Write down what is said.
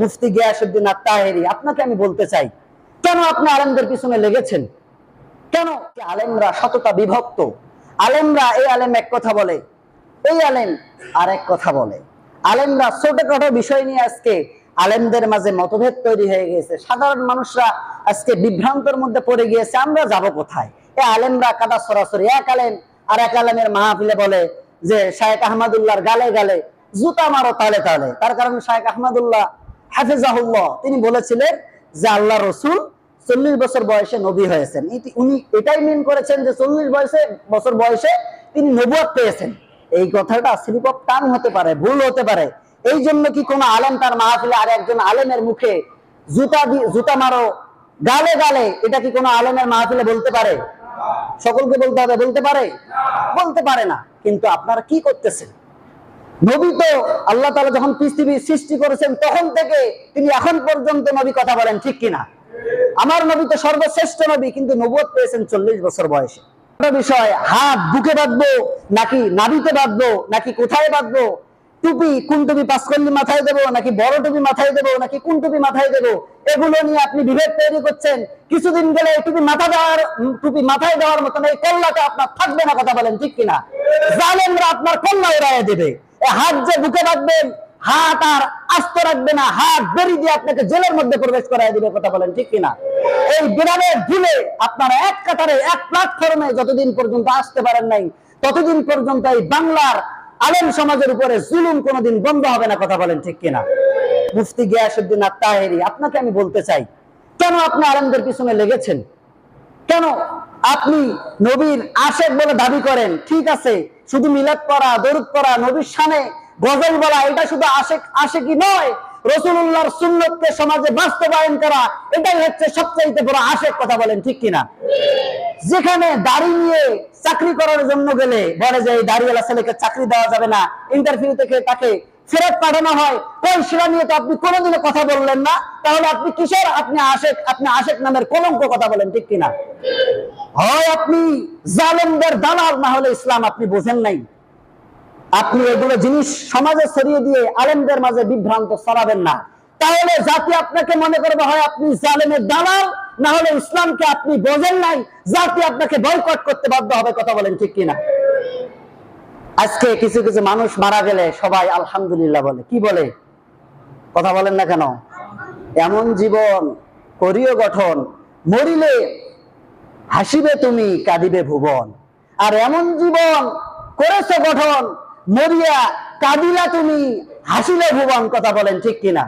মুফতি গিয়াসউদ্দিন আত-তাহেরি, আপনাকে আমি বলতে চাই, কেন আপনি আলেমদের পিছনে লেগেছেন? কেন? আলেমরা শততা বিভক্ত। আলেমরা এই আলেম এক কথা বলে, এই আলেম আর এক কথা বলে। আলেমরা ছোটখাটো বিষয় নিয়ে আজকে আলেমদের মাঝে মতভেদ তৈরি হয়ে গেছে। সাধারণ মানুষরা আজকে বিভ্রান্তের মধ্যে পড়ে গিয়েছে, আমরা যাব কোথায়? এই আলেমরা কাদা সরাসরি এক আলেম আর এক আলেমের মাহফিলে বলে যে শায়েখ আহমদুল্লাহর গালে গালে জুতা মারো তালে তালে। তার কারণ শায়েখ আহমদুল্লাহ হাফিজাহুল্লাহ তিনি বলেছিলেন যে আল্লাহ রসুল 40 বছর বয়সে নবী হয়েছেন। উনি এটাই মিন করেছেন যে 40 বছর বয়সে তিনি নবুয়ত পেয়েছেন। এই কথাটা স্লিপ অফ টাং হতে পারে, ভুল হতে পারে। এই জন্য কি কোনো আলেম তার মাহফিলে আর একজন আলেমের মুখে জুতা মারো গালে গালে, এটা কি কোনো আলেমের মাহফিলে বলতে পারে? সকলকে বলতে হবে, বলতে পারে? বলতে পারে না। কিন্তু আপনারা কি করতেছেন? নবী তো আল্লাহ তাআলা যখন পৃথিবী সৃষ্টি করেছেন তখন থেকে তিনি এখন পর্যন্ত নবী কথা বলেন, ঠিক কিনা? আমার নবী তো সর্বশ্রেষ্ঠ নবী, কিন্তু নবুয়ত পেয়েছেন 40 বছর বয়সে। বিষয়, হাত বুকে বাঁধবো নাকি নাভিতে বাঁধবো নাকি কোথায় বাঁধবো, টুপি কোন টুপি পাঁচকল্লি মাথায় দেবো নাকি বড় টুপি মাথায় দেবো নাকি কোন টুপি মাথায় দেবো, এগুলো নিয়ে আপনি বিভেদ তৈরি করছেন। কিছুদিন গেলে টুপি মাথায় দেওয়ার মতন এই কল্লাটা আপনার থাকবে না, কথা বলেন ঠিক কিনা? জালেমরা আপনার কল্লা উড়াইয়া দেবে। হাত যে বুকে বাঁধবেন, হাত আর আস্ত রাখবে না, হাত বেরি দিয়ে আপনাকে জেলের মধ্যে প্রবেশ করাই দিবে, কথা বলেন ঠিক কিনা? এই বিরামের ঝুলে আপনারা এক কাতারে এক প্ল্যাটফর্মে যতদিন পর্যন্ত আসতে পারেন নাই, ততদিন পর্যন্ত এই বাংলার আলেম সমাজের উপরে জুলুম কোনোদিন বন্ধ হবে না, কথা বলেন ঠিক কিনা? মুফতি গিয়াসউদ্দিন আত-তাহেরি, আপনাকে আমি বলতে চাই, কেন আপনি আলেমদের পিছনে লেগেছেন? কেন আপনি নবীর আশেক বলে দাবি করেন? ঠিক আছে, শুধু মিলাদ পড়া, দরুদ পড়া, নবীর শানে গজল বলা, এটা শুধু আশেকি নয়, রাসূলুল্লাহর সুন্নতকে সমাজে বাস্তবায়ন করা, এটাই হচ্ছে সবচেয়ে বড় আশেক, কথা বলেন ঠিক কিনা? যেখানে দাড়ি নিয়ে চাকরি করার জন্য গেলে বলে যে এই দাড়িওয়ালা ছেলেকে চাকরি দেওয়া যাবে না, ইন্টারভিউ থেকে তাকে ফেরত পাঠানো হয়, কোন সেটা নিয়ে তো আপনি কোনোদিনও কথা বললেন না, তাহলে আপনি কিসের আপনি আশেক নামের কলঙ্ক, কথা বলেন ঠিক কিনা? হয় আপনি জালেমদের দালাল, না হলে ইসলাম আপনি বোঝেন নাই। আপনি এগুলো জিনিস সমাজে ছড়িয়ে দিয়ে আলেমদের মাঝে বিভ্রান্ত ছড়াবেন না, তাহলে জাতি আপনাকে মনে করবে হয় আপনি জালেমের দালাল, না হলে ইসলামকে আপনি বোঝেন নাই, জাতি আপনাকে বয়কট করতে বাধ্য হবে, কথা বলেন ঠিক কিনা? আজকে কিছু কিছু মানুষ মারা গেলে সবাই আলহামদুলিল্লাহ বলে, কি বলে? কথা বলেন না কেন? এমন জীবন করিও গঠন, মরিলে হাসিবে তুমি কাঁদিবে ভুবন। আর এমন জীবন করেছো গঠন, মরিয়া কাঁদিলা তুমি হাসিলে ভুবন, কথা বলেন ঠিক কিনা?